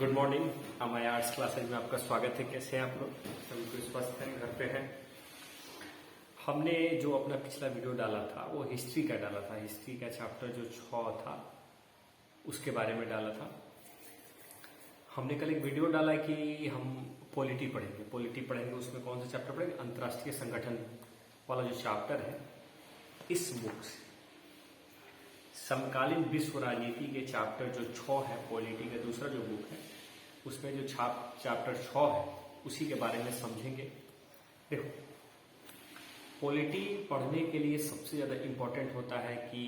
Good morning. हमारे arts classes में आपका स्वागत है। कैसे हैं आप लोग? सभी को स्वस्थ हैं, घर पे हैं। हमने जो अपना पिछला वीडियो डाला था वो हिस्ट्री का डाला था। हिस्ट्री का चैप्टर जो 6 था उसके बारे में डाला था। हमने कल एक वीडियो डाला कि हम पॉलिटी पढ़ेंगे। उसमें कौन सा चैप्टर पढ़ेंगे? अंतर्राष्ट्रीय संगठन वाला जो चैप्टर है इस बुक से, समकालीन विश्व राजनीति के चैप्टर जो 6 है, पॉलिटी का दूसरा जो बुक है उसमें जो चैप्टर 6 है उसी के बारे में समझेंगे। देखो, पॉलिटी पढ़ने के लिए सबसे ज्यादा इंपॉर्टेंट होता है कि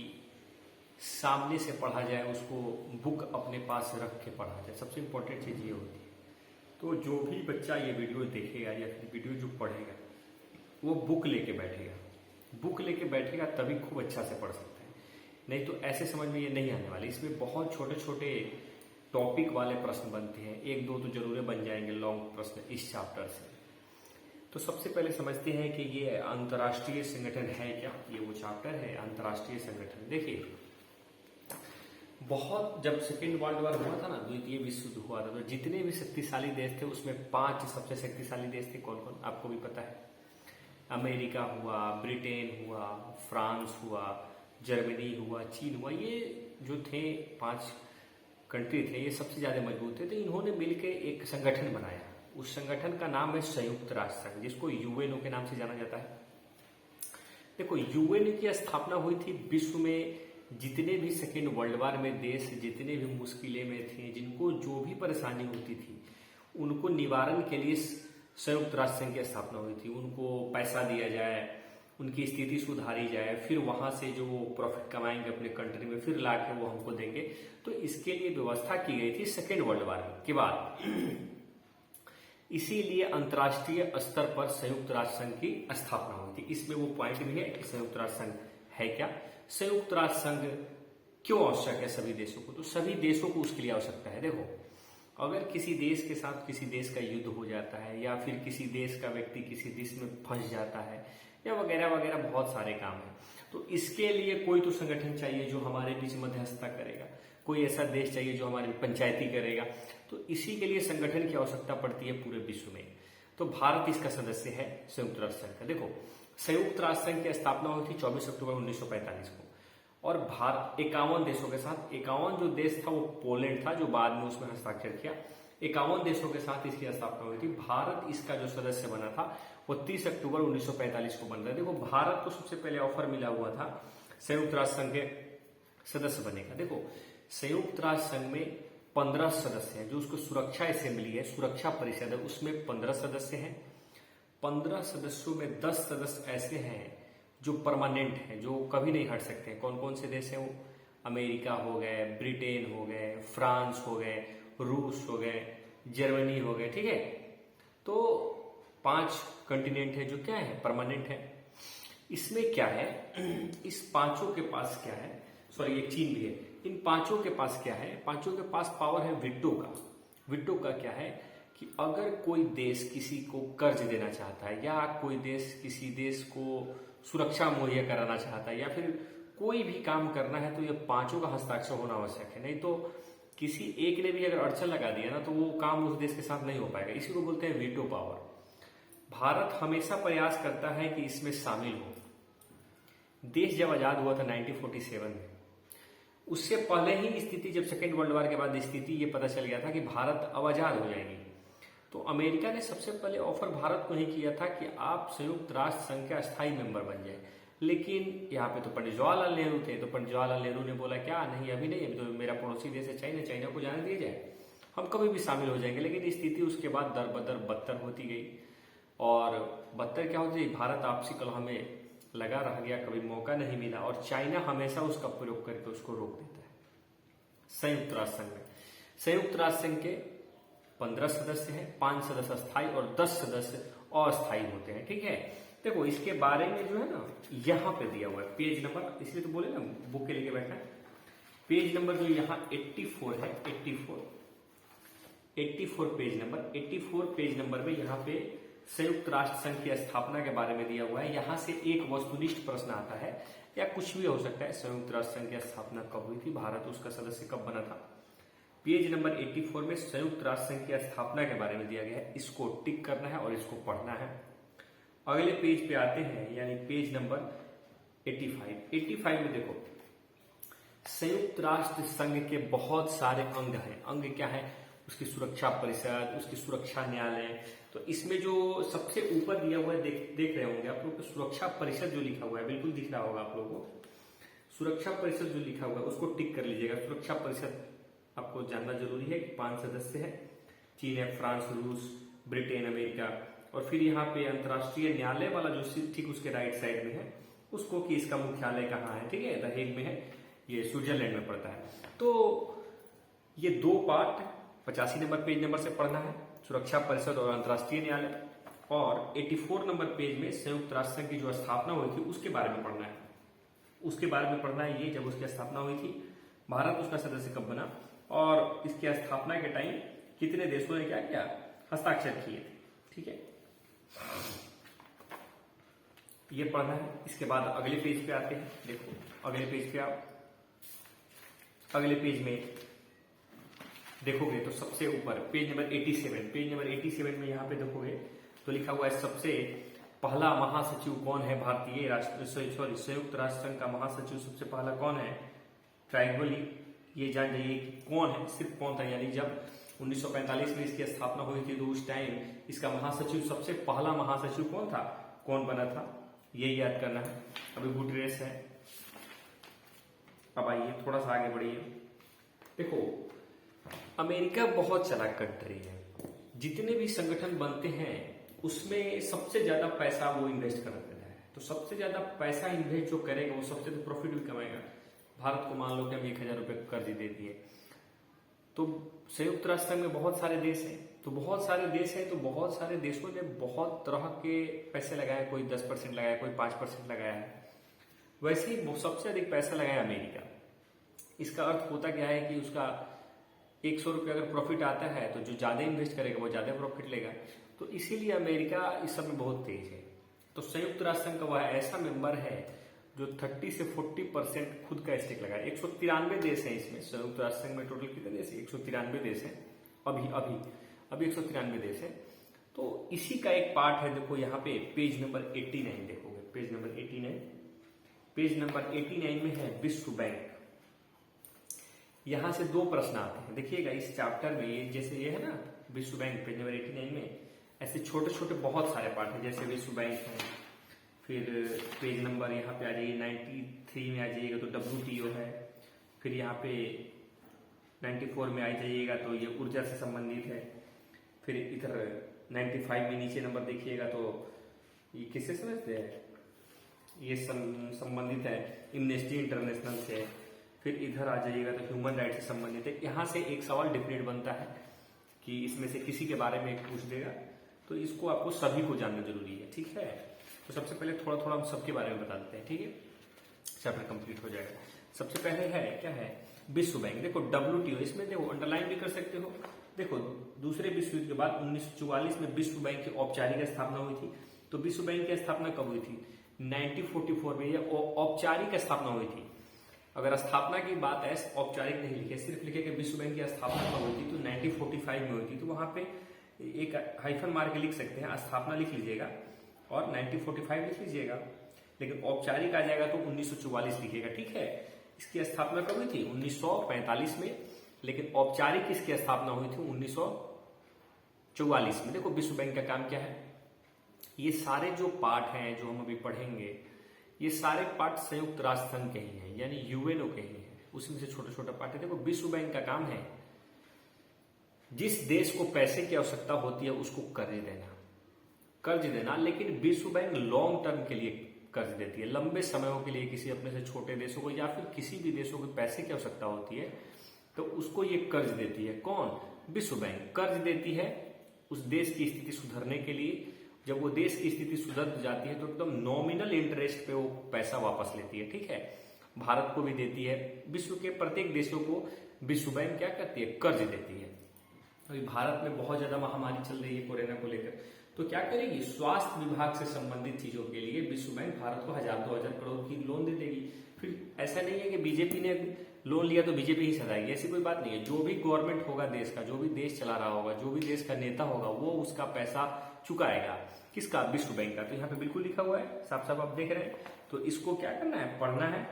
सामने से पढ़ा जाए, उसको बुक अपने पास रख के पढ़ा जाए। सबसे इंपॉर्टेंट चीज ये होती है। तो जो भी बच्चा ये वीडियो देखेगा या फिर वीडियो जो पढ़ेगा वो बुक लेके बैठेगा तभी खूब अच्छा से पढ़ सकता है। नहीं तो ऐसे समझ में ये नहीं आने वाले। इसमें बहुत छोटे छोटे टॉपिक वाले प्रश्न बनते हैं, एक दो तो जरूर बन जाएंगे लॉन्ग प्रश्न इस चैप्टर से। तो सबसे पहले समझते हैं कि ये अंतर्राष्ट्रीय संगठन है क्या। ये वो चैप्टर है अंतर्राष्ट्रीय संगठन। देखिए, बहुत जब सेकेंड वर्ल्ड वॉर हुआ था ना, द्वितीय विश्व युद्ध हुआ था, तो जितने भी शक्तिशाली देश थे उसमें 5 सबसे शक्तिशाली देश थे। कौन कौन आपको भी पता है? अमेरिका हुआ, ब्रिटेन हुआ, फ्रांस हुआ, जर्मनी हुआ, चीन हुआ। ये जो थे 5 कंट्री थे, ये सबसे ज्यादा मजबूत थे। तो इन्होंने मिलकर एक संगठन बनाया। उस संगठन का नाम है संयुक्त राष्ट्र संघ, जिसको यूएनओ के नाम से जाना जाता है। देखो, यूएनओ की स्थापना हुई थी विश्व में जितने भी सेकेंड वर्ल्ड वॉर में देश जितने भी मुश्किलें में थे, जिनको जो भी परेशानी होती थी, उनको निवारण के लिए संयुक्त राष्ट्र संघ की स्थापना हुई थी। उनको पैसा दिया जाए, उनकी स्थिति सुधारी जाए, फिर वहां से जो वो प्रॉफिट कमाएंगे अपने कंट्री में, फिर लाके वो हमको देंगे। तो इसके लिए व्यवस्था की गई थी सेकेंड वर्ल्ड वॉर के बाद। इसीलिए अंतर्राष्ट्रीय स्तर पर संयुक्त राष्ट्र संघ की स्थापना हुई थी। इसमें वो पॉइंट भी है कि संयुक्त राष्ट्र संघ है क्या, संयुक्त राष्ट्र संघ क्यों आवश्यक है सभी देशों को। तो सभी देशों को उसके लिए आवश्यकता है। देखो, अगर किसी देश के साथ किसी देश का युद्ध हो जाता है, या फिर किसी देश का व्यक्ति किसी देश में फंस जाता है, या वगैरह वगैरह बहुत सारे काम है, तो इसके लिए कोई तो संगठन चाहिए जो हमारे बीच मध्यस्थता करेगा। कोई ऐसा देश चाहिए जो हमारी पंचायती करेगा। तो इसी के लिए संगठन की आवश्यकता पड़ती है पूरे विश्व में। तो भारत इसका सदस्य है संयुक्त राष्ट्र संघ का। देखो, संयुक्त राष्ट्र संघ की स्थापना हुई थी 24 अक्टूबर 1945 को, और भारत 51 देशों के साथ, 51 जो देश था वो पोलैंड था जो बाद में उसमें हस्ताक्षर किया। 51 देशों के साथ इसकी स्थापना हुई थी। भारत इसका जो सदस्य बना था वो 30 अक्टूबर 1945 को बन रहा है। देखो, भारत को सबसे पहले ऑफर मिला हुआ था संयुक्त राष्ट्र संघ के सदस्य बने का। देखो, संयुक्त राष्ट्र संघ में 15 सदस्य हैं। जो उसको सुरक्षा असेंबली है, सुरक्षा परिषद है, उसमें 15 सदस्य हैं। 15 सदस्यों में 10 सदस्य ऐसे हैं जो परमानेंट हैं, जो कभी नहीं हट सकते हैं। कौन कौन से देश हैं वो? अमेरिका हो गए, ब्रिटेन हो गए, फ्रांस हो गए, रूस हो गए, जर्मनी हो गए। ठीक है, तो 5 कंटिनेंट है जो क्या है, परमानेंट है। इसमें क्या है, इस पांचों के पास क्या है, सॉरी एक चीन भी है। इन पांचों के पास क्या है? पांचों के पास पावर है वीटो का। वीटो का क्या है कि अगर कोई देश किसी को कर्ज देना चाहता है, या कोई देश किसी देश को सुरक्षा मुहैया कराना चाहता है, या फिर कोई भी काम करना है, तो ये पांचों का हस्ताक्षर होना आवश्यक है। नहीं तो किसी एक ने भी अगर अड़चन लगा दिया ना, तो वो काम उस देश के साथ नहीं हो पाएगा। इसी को बोलते हैं वीटो पावर। भारत हमेशा प्रयास करता है कि इसमें शामिल हो। देश जब आजाद हुआ था 1947 में, उससे पहले ही स्थिति, जब सेकेंड वर्ल्ड वॉर के बाद स्थिति ये पता चल गया था कि भारत अब आजाद हो जाएगी, तो अमेरिका ने सबसे पहले ऑफर भारत को ही किया था कि आप संयुक्त राष्ट्र संघ के अस्थायी मेंबर बन जाए। लेकिन यहाँ पे तो पंडित जवाहरलाल नेहरू थे। तो पंडित जवाहरलाल नेहरू ने बोला क्या, नहीं अभी नहीं, अभी तो मेरा पड़ोसी देश है चाइना, चाइना को जाने दिया जाए, हम कभी भी शामिल हो जाएंगे। लेकिन स्थिति उसके बाद दर बदर बदतर होती गई, और बदतर क्या होती, भारत आपसी कलह में लगा रह गया, कभी मौका नहीं मिला, और चाइना हमेशा उसका प्रयोग करके उसको रोक देता है। संयुक्त राष्ट्र संघ में संयुक्त राष्ट्र संघ के 15 सदस्य हैं, 5 सदस्य स्थायी और 10 सदस्य अस्थायी होते हैं। ठीक है, देखो इसके बारे में जो है ना यहाँ पे दिया हुआ है पेज नंबर, इसलिए तो बोले ना बुक के लेके बैठा है। पेज नंबर जो यहाँ 84 है, 84 पेज नंबर, 84 पेज नंबर में यहाँ पे संयुक्त राष्ट्र संघ की स्थापना के बारे में दिया हुआ है। यहां से एक वस्तुनिष्ठ प्रश्न आता है, या कुछ भी हो सकता है। संयुक्त राष्ट्र संघ की स्थापना कब हुई थी, भारत उसका सदस्य कब बना था, पेज नंबर 84 में संयुक्त राष्ट्र संघ की स्थापना के बारे में दिया गया है, इसको टिक करना है और इसको पढ़ना है। अगले पेज पे आते हैं, यानी पेज नंबर 85 में देखो संयुक्त राष्ट्र संघ के बहुत सारे अंग हैं। अंग क्या है? उसकी सुरक्षा परिषद, उसकी सुरक्षा न्यायालय। तो इसमें जो सबसे ऊपर दिया हुआ है, देख रहे होंगे आप लोग, सुरक्षा परिषद जो लिखा हुआ है, बिल्कुल दिख रहा होगा आप लोगों को। सुरक्षा परिषद जो लिखा हुआ है उसको टिक कर लीजिएगा। सुरक्षा परिषद आपको जानना जरूरी है कि 5 सदस्य है। चीन है, फ्रांस, रूस, ब्रिटेन, अमेरिका। और फिर यहाँ पे अंतर्राष्ट्रीय न्यायालय वाला जो ठीक उसके राइट साइड में है, उसको कि इसका मुख्यालय कहाँ है, ठीक है, द हेग में है, ये स्विट्जरलैंड में पड़ता है। तो ये 2 पार्ट 85 नंबर पेज नंबर से पढ़ना है, सुरक्षा परिषद और अंतर्राष्ट्रीय न्यायालय। और 84 नंबर पेज में संयुक्त राष्ट्र संघ की जो स्थापना हुई थी उसके बारे में पढ़ना है। उसके बारे में पढ़ना है ये, जब उसकी स्थापना हुई थी, भारत उसका सदस्य कब बना, और इसकी स्थापना के टाइम कितने देशों ने क्या किया, हस्ताक्षर किए थे, ठीक है, ये पढ़ना है। इसके बाद अगले पेज पे आते हैं। देखो अगले पेज पे आप अगले पेज में देखोगे तो सबसे ऊपर पेज नंबर 87 में यहाँ पे देखोगे तो लिखा हुआ है सबसे पहला महासचिव कौन है भारतीय संयुक्त राष्ट्र संघ का महासचिव सबसे पहला कौन है? ट्राइगोली। ये जान जाइए कौन है, सिर्फ कौन था, यानी जब 1945 में इसकी स्थापना हुई थी तो उस टाइम इसका महासचिव, सबसे पहला महासचिव कौन था, कौन बना था, ये याद करना है। अभी गुटरेस है। अब आइए थोड़ा सा आगे बढ़िए। देखो अमेरिका बहुत चालाक कंट्री है। जितने भी संगठन बनते हैं उसमें सबसे ज्यादा पैसा वो इन्वेस्ट कर देता है। तो सबसे ज्यादा पैसा इन्वेस्ट जो करेगा वो सबसे तो प्रॉफिट भी कमाएगा। भारत को मान लो कि हम 1000 रुपये कर्ज दे दिए, तो संयुक्त राष्ट्र संघ में बहुत सारे देश हैं, तो बहुत सारे देश हैं, तो बहुत सारे देशों ने बहुत तरह के पैसे लगाए। कोई 10% लगाया, कोई 5% लगाया है। वैसे ही सबसे अधिक पैसा लगाया अमेरिका। इसका अर्थ होता क्या है कि उसका 100 रुपये अगर प्रॉफिट आता है तो जो ज्यादा इन्वेस्ट करेगा वो ज्यादा प्रॉफिट लेगा। तो इसीलिए अमेरिका इस सब में बहुत तेज है। तो संयुक्त राष्ट्र संघ का वह ऐसा मेंबर है जो 30 से 40% खुद का स्टेक लगाए। 193 देश हैं इसमें। संयुक्त राष्ट्र संघ में टोटल कितने देश है? 193 देश हैं। अभी 193 देश है। तो इसी का एक पार्ट है। देखो यहाँ पे पेज नंबर 89 देखोगे, पेज नंबर 89 में है विश्व बैंक। यहां से 2 प्रश्न आते हैं। देखिएगा इस चैप्टर में, ये जैसे ये है ना विश्व बैंक, पेज नंबर 89 में ऐसे छोटे छोटे बहुत सारे पार्ट हैं, जैसे विश्व बैंक है। फिर पेज नंबर यहाँ पे आ जाइए 93 में आ जाइएगा तो WTO है। फिर यहाँ पे 94 में आ जाइएगा तो ये ऊर्जा से संबंधित है। फिर इधर 95 में नीचे नंबर देखिएगा तो ये किससे समझते हैं, ये संबंधित है एम्नेस्टी इंटरनेशनल से। फिर इधर आ जाइएगा तो ह्यूमन राइट से संबंधित है। यहाँ से एक सवाल डिफरेंट बनता है कि इसमें से किसी के बारे में पूछ देगा, तो इसको आपको सभी को जानना जरूरी है, ठीक है। तो सबसे पहले थोड़ा थोड़ा हम सबके बारे में बता देते हैं, ठीक है, चैप्टर कंप्लीट हो जाएगा। सबसे पहले है क्या है, विश्व बैंक। देखो WTO, इसमें देखो अंडरलाइन भी कर सकते हो। देखो दूसरे विश्व युद्ध के बाद 1944 में विश्व बैंक की औपचारिक स्थापना हुई थी। तो विश्व बैंक की स्थापना कब हुई थी? 1944 में यह औपचारिक स्थापना हुई थी। अगर स्थापना की बात है, औपचारिक नहीं लिखे, सिर्फ लिखे कि विश्व बैंक की स्थापना कब हुई थी, तो 1945 में हुई थी। तो वहां पे एक हाइफन मार के लिख सकते हैं, स्थापना लिख लीजिएगा और 1945 लिख लीजिएगा। लेकिन औपचारिक आ जाएगा तो 1944 लिखिएगा, ठीक है। इसकी स्थापना कब हुई थी? 1945 में। लेकिन औपचारिक इसकी स्थापना हुई थी 1944 में। देखो विश्व बैंक का काम क्या है, ये सारे जो पार्ट हैं जो हम अभी पढ़ेंगे, ये सारे पार्ट संयुक्त राष्ट्र संघ के ही हैं, यानी यूएनओ के ही हैं। उसमें से छोटा छोटा पार्ट है। देखो विश्व बैंक का काम है जिस देश को पैसे की आवश्यकता होती है उसको कर्ज देना। लेकिन विश्व बैंक लॉन्ग टर्म के लिए कर्ज देती है, लंबे समयों के लिए किसी अपने से छोटे देशों को या फिर किसी भी देशों को पैसे की आवश्यकता होती है तो उसको ये कर्ज देती है। कौन? विश्व बैंक कर्ज देती है उस देश की स्थिति सुधरने के लिए। जब वो देश की स्थिति सुधर जाती है तो एकदम नॉमिनल इंटरेस्ट पे वो पैसा वापस लेती है, ठीक है। भारत को भी देती है, विश्व के प्रत्येक देशों को विश्व बैंक क्या करती है? कर्ज देती है। अभी भारत में बहुत ज्यादा महामारी चल रही है कोरोना को लेकर, तो क्या करेगी? स्वास्थ्य विभाग से संबंधित चीजों के लिए विश्व बैंक भारत को 1000-2000 करोड़ की लोन दे देगी। फिर ऐसा नहीं है कि बीजेपी ने लोन लिया तो बीजेपी ही सधाएगी, ऐसी कोई बात नहीं है। जो भी गवर्नमेंट होगा देश का, जो भी देश चला रहा होगा, जो भी देश का नेता होगा, वो उसका पैसा चुकाएगा। किसका? विश्व बैंक का। तो यहाँ पे बिल्कुल लिखा हुआ है, साफ साफ आप देख रहे हैं। तो इसको क्या करना है? पढ़ना है।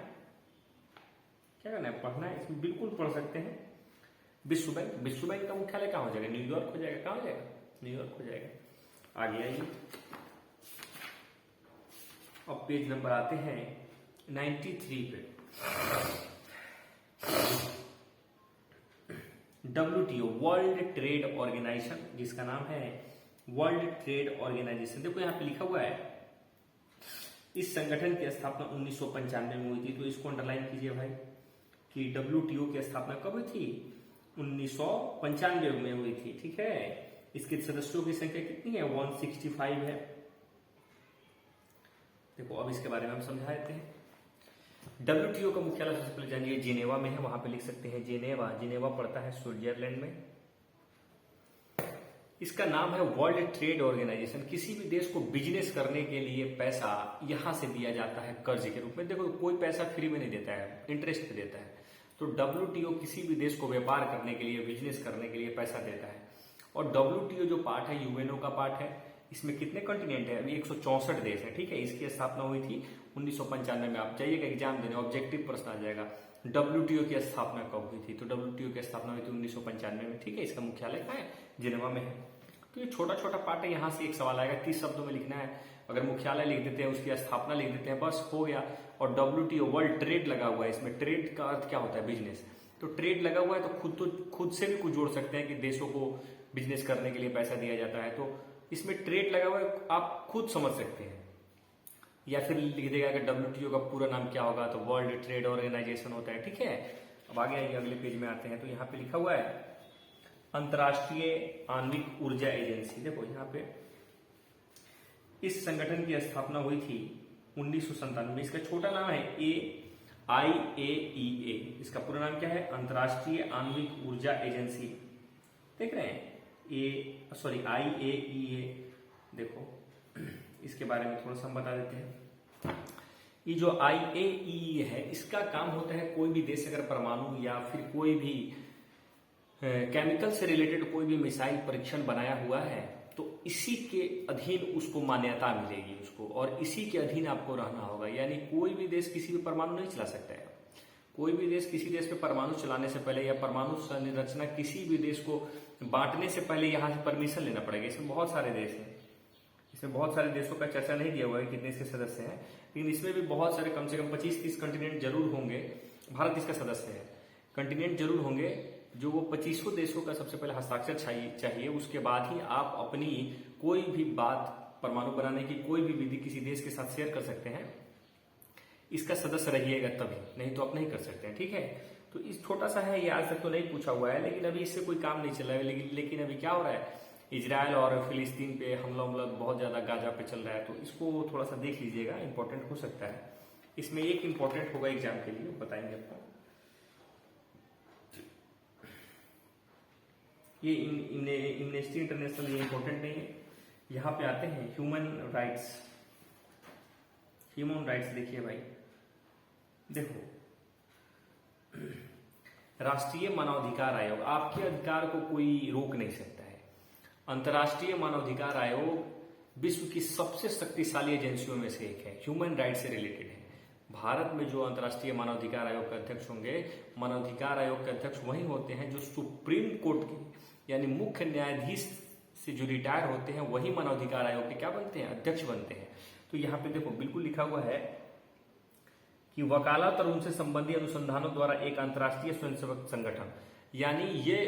क्या करना है? पढ़ना है। इसमें बिल्कुल पढ़ सकते हैं विश्व बैंक। विश्व बैंक का मुख्यालय कहाँ हो जाएगा? न्यूयॉर्क हो जाएगा। कहाँ हो जाएगा? न्यूयॉर्क हो जाएगा। आगे आइए, अब पेज नंबर आते हैं 93 पे। WTO, वर्ल्ड ट्रेड ऑर्गेनाइजेशन, जिसका नाम है वर्ल्ड ट्रेड ऑर्गेनाइजेशन। देखो यहाँ पे लिखा हुआ है, इस संगठन की स्थापना 1995 में हुई थी। तो इसको अंडरलाइन कीजिए भाई कि WTO की स्थापना कब हुई थी? 1995 में हुई थी। ठीक है, इसके सदस्यों की संख्या कितनी है? 165 है। देखो अब इसके बारे में हम समझा देते हैं। WTO का मुख्यालय सबसे पहले जानिए जिनेवा में है, वहां पे लिख सकते हैं जिनेवा। जिनेवा पड़ता है स्विट्जरलैंड में। इसका नाम है वर्ल्ड ट्रेड ऑर्गेनाइजेशन। किसी भी देश को बिजनेस करने के लिए पैसा यहां से दिया जाता है कर्ज के रूप में। देखो कोई पैसा फ्री में नहीं देता है, इंटरेस्ट पे देता है। तो WTO किसी भी देश को व्यापार करने के लिए, बिजनेस करने के लिए पैसा देता है। और WTO जो पार्ट है UNO का पार्ट है। इसमें कितने कॉन्टिनेंट है? अभी 164 देश है। ठीक है, इसकी स्थापना हुई थी 1995 में। आप जाइएगा एग्जाम देने, ऑब्जेक्टिव प्रश्न आ जाएगा WTO की स्थापना कब हुई थी। तो WTO की स्थापना हुई थी 1995 में। ठीक है, इसका मुख्यालय कहाँ है? जिनेवा में है। तो ये छोटा छोटा पार्ट है, यहाँ से एक सवाल आएगा, 30 शब्दों में लिखना है। अगर मुख्यालय लिख देते हैं, उसकी स्थापना लिख देते हैं, बस हो गया। और WTO वर्ल्ड ट्रेड लगा हुआ है, इसमें ट्रेड का अर्थ क्या होता है? बिजनेस। तो ट्रेड लगा हुआ है तो खुद से भी कुछ जोड़ सकते हैं कि देशों को बिजनेस करने के लिए पैसा दिया जाता है। तो इसमें ट्रेड लगा हुआ है, आप खुद समझ सकते हैं। या फिर लिख देगा कि WTO का पूरा नाम क्या होगा, तो वर्ल्ड ट्रेड ऑर्गेनाइजेशन होता है। ठीक है, अब आगे आइए, अगले पेज में आते हैं। तो यहाँ पे लिखा हुआ है अंतर्राष्ट्रीय आणविक ऊर्जा एजेंसी। देखो यहाँ पे इस संगठन की स्थापना हुई थी 1997 में। इसका छोटा नाम है IAEA। इसका पूरा नाम क्या है? अंतर्राष्ट्रीय आणविक ऊर्जा एजेंसी। देख रहे हैं IAEA। देखो इसके बारे में थोड़ा सा हम बता देते हैं। ये जो IAEA है, इसका काम होता है कोई भी देश अगर परमाणु या फिर कोई भी केमिकल से रिलेटेड कोई भी मिसाइल परीक्षण बनाया हुआ है, तो इसी के अधीन उसको मान्यता मिलेगी उसको, और इसी के अधीन आपको रहना होगा। यानी कोई भी देश किसी भी परमाणु नहीं चला सकता है। कोई भी देश किसी देश पे परमाणु चलाने से पहले या परमाणु संरचना किसी भी देश को बांटने से पहले यहाँ से परमिशन लेना पड़ेगा। इसमें बहुत सारे देश हैं, इसमें बहुत सारे देशों का चर्चा नहीं दिया हुआ है कितने इसके सदस्य हैं, लेकिन इसमें भी बहुत सारे, कम से कम 25-30 कंटिनेंट जरूर होंगे। भारत इसका सदस्य है। कंटिनेंट जरूर होंगे जो वो 25 देशों का सबसे पहले हस्ताक्षर चाहिए। उसके बाद ही आप अपनी कोई भी बात परमाणु बनाने की कोई भी विधि किसी देश के साथ शेयर कर सकते हैं। इसका सदस्य रहिएगा तभी, नहीं तो आप नहीं कर सकते हैं। ठीक है, तो इस छोटा सा है ये, आज तक तो नहीं पूछा हुआ है, लेकिन अभी इससे कोई काम नहीं चल रहा है। लेकिन अभी क्या हो रहा है, इजराइल और फिलिस्तीन पे हमला बहुत ज्यादा गाजा पे चल रहा है। तो इसको थोड़ा सा देख लीजिएगा, इंपॉर्टेंट हो सकता है। इसमें एक इंपॉर्टेंट होगा एग्जाम के लिए, बताएंगे आपको। ये एमनेस्टी इंटरनेशनल ये इंपॉर्टेंट नहीं है। यहाँ पे आते हैं ह्यूमन राइट्स। ह्यूमन राइट्स देखिए भाई, देखो राष्ट्रीय मानवाधिकार आयोग, आपके अधिकार को कोई रोक नहीं सकता है। अंतर्राष्ट्रीय मानवाधिकार आयोग विश्व की सबसे शक्तिशाली एजेंसियों में से एक है, ह्यूमन राइट्स से रिलेटेड है। भारत में जो अंतर्राष्ट्रीय मानवाधिकार आयोग के अध्यक्ष होंगे, मानवाधिकार आयोग के अध्यक्ष वही होते हैं जो सुप्रीम कोर्ट के यानी मुख्य न्यायाधीश से जो रिटायर होते हैं, वही मानवाधिकार आयोग के क्या बनते हैं? अध्यक्ष बनते हैं। तो यहाँ पे देखो बिल्कुल लिखा हुआ है कि वकालत और उनसे संबंधी अनुसंधानों द्वारा एक अंतर्राष्ट्रीय स्वयंसेवक संगठन, यानी ये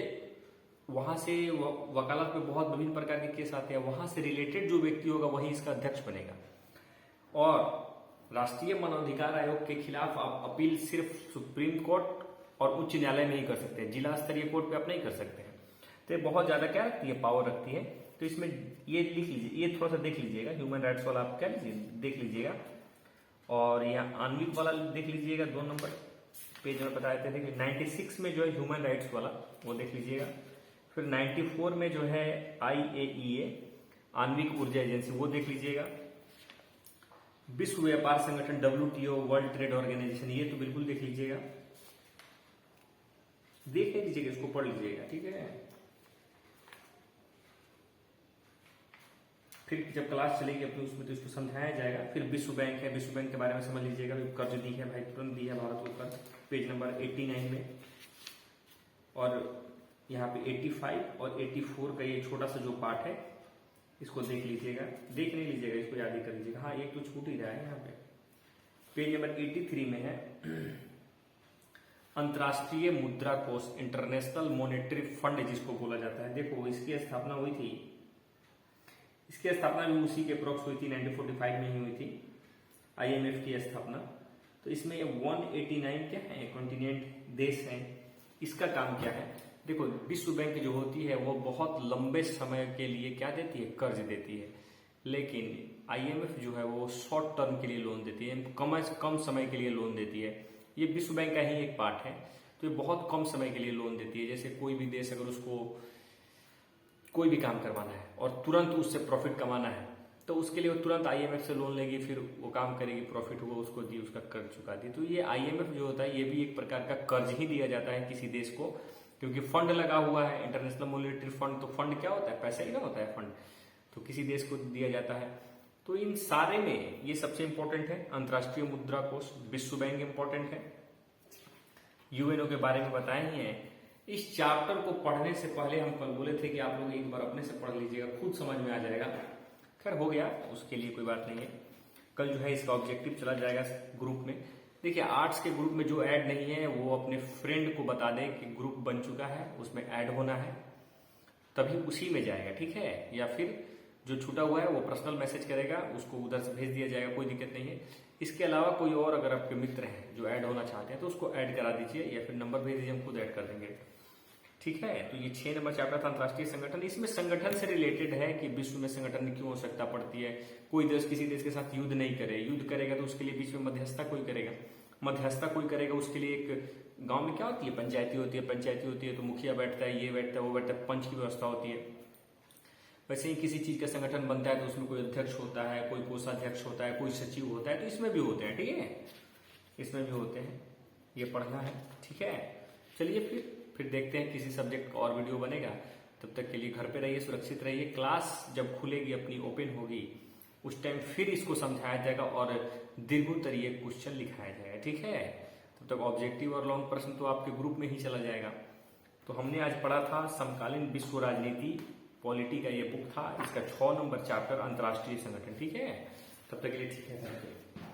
वहां से वकालत में बहुत विभिन्न प्रकार के केस आते हैं, वहां से रिलेटेड जो व्यक्ति होगा वही इसका अध्यक्ष बनेगा। और राष्ट्रीय मानवाधिकार आयोग के खिलाफ आप अपील सिर्फ सुप्रीम कोर्ट और उच्च न्यायालय में ही कर सकते हैं, जिला स्तरीय कोर्ट पे आप नहीं कर सकते हैं। तो ये बहुत ज्यादा क्या रखती है? पावर रखती है। तो इसमें ये लिख लीजिए, ये थोड़ा सा देख लीजिएगा, ह्यूमन राइट्स वाला आप क्या लीजिए देख लीजिएगा, और यहाँ आणविक वाला देख लीजिएगा, 2 नंबर पेज में बता देते थे कि 96 में जो है ह्यूमन राइट्स वाला वो देख लीजिएगा। फिर 94 में जो है IAEA आणविक ऊर्जा एजेंसी वो देख लीजिएगा। विश्व व्यापार संगठन WTO वर्ल्ड ट्रेड ऑर्गेनाइजेशन ये तो बिल्कुल देख लीजिएगा। देख लीजिएगा, इसको पढ़ लीजिएगा, ठीक है। फिर जब क्लास चलेगी अपनी उसमें तो इसको समझाया जाएगा। फिर विश्व बैंक है, विश्व बैंक के बारे में समझ लीजिएगा। कर्ज दी है भाई, तुरंत दी है भारत को कर्ज, पेज नंबर 89 में। और यहाँ पे 85 और 84 का ये छोटा सा जो पार्ट है इसको देख लीजिएगा, देख नहीं लीजिएगा, इसको याद ही कर लीजिएगा। हाँ, एक तो छूट ही रहा है यहाँ पे, पेज नंबर 83 में है। अंतर्राष्ट्रीय मुद्रा कोष, इंटरनेशनल मॉनेटरी फंड जिसको बोला जाता है। देखो, इसकी स्थापना हुई थी, इसकी स्थापना भी उसी के अप्रोक्स हुई थी, 1945 में ही हुई थी IMF की स्थापना। तो इसमें 189 क्या है, कॉन्टिनेंट देश हैं। इसका काम क्या है, देखो विश्व बैंक जो होती है वो बहुत लंबे समय के लिए क्या देती है, कर्ज देती है। लेकिन IMF जो है वो शॉर्ट टर्म के लिए लोन देती है, कम समय के लिए लोन देती है। ये विश्व बैंक का ही एक पार्ट है, तो ये बहुत कम समय के लिए लोन देती है। जैसे कोई भी देश अगर उसको कोई भी काम करवाना है और तुरंत उससे प्रॉफिट कमाना है तो उसके लिए वो तुरंत IMF से लोन लेगी, फिर वो काम करेगी, प्रॉफिट होगा उसको दी, उसका कर्ज चुका दी। तो ये IMF जो होता है ये भी एक प्रकार का कर्ज ही दिया जाता है किसी देश को, क्योंकि फंड लगा हुआ है, इंटरनेशनल मॉनेटरी फंड। तो फंड क्या होता है, पैसा ही ना होता है फंड, तो किसी देश को दिया जाता है। तो इन सारे में ये सबसे इंपॉर्टेंट है, अंतर्राष्ट्रीय मुद्रा कोष, विश्व बैंक इंपॉर्टेंट है, UNO के बारे में बताए ही है। इस चैप्टर को पढ़ने से पहले हम कल बोले थे कि आप लोग एक बार अपने से पढ़ लीजिएगा, खुद समझ में आ जाएगा। खैर हो गया, उसके लिए कोई बात नहीं है। कल जो है इसका ऑब्जेक्टिव चला जाएगा ग्रुप में। देखिए, आर्ट्स के ग्रुप में जो ऐड नहीं है वो अपने फ्रेंड को बता दे कि ग्रुप बन चुका है, उसमें ऐड होना है, तभी उसी में जाएगा, ठीक है। या फिर जो छूटा हुआ है वो पर्सनल मैसेज करेगा, उसको उधर से भेज दिया जाएगा, कोई दिक्कत नहीं है। इसके अलावा कोई और अगर आपके मित्र हैं जो ऐड होना चाहते हैं तो उसको ऐड करा दीजिए, या फिर नंबर भेज दीजिए, हम खुद ऐड कर देंगे, ठीक है। तो ये 6 नंबर चैप्टर था अंतर्राष्ट्रीय संगठन। इसमें संगठन से रिलेटेड है कि विश्व में संगठन की क्यों आवश्यकता पड़ती है। कोई देश किसी देश के साथ युद्ध नहीं करे, युद्ध करेगा तो उसके लिए बीच में मध्यस्थता कोई करेगा, मध्यस्थता कोई करेगा, उसके लिए एक गांव में क्या होती है, पंचायती होती है, पंचायती होती है तो मुखिया बैठता है, ये बैठता है, वो बैठता है, पंच की व्यवस्था होती है। वैसे ही किसी चीज का संगठन बनता है तो उसमें कोई अध्यक्ष होता है, कोई कोषाध्यक्ष होता है, कोई सचिव होता है, तो इसमें भी होते हैं, ठीक है, इसमें भी होते हैं, ये पढ़ना है, ठीक है। चलिए फिर देखते हैं किसी सब्जेक्ट का और वीडियो बनेगा। तब तक के लिए घर पे रहिए, सुरक्षित रहिए। क्लास जब खुलेगी अपनी, ओपन होगी, उस टाइम फिर इसको समझाया जाएगा और दीर्घोत्तरीय क्वेश्चन लिखाया जाएगा, ठीक है। तब तक ऑब्जेक्टिव और लॉन्ग प्रश्न तो आपके ग्रुप में ही चला जाएगा। तो हमने आज पढ़ा था समकालीन विश्व राजनीति, पॉलिटी का ये बुक था, इसका 6 नंबर चैप्टर अंतर्राष्ट्रीय संगठन, ठीक है। तब तक के लिए ठीक है।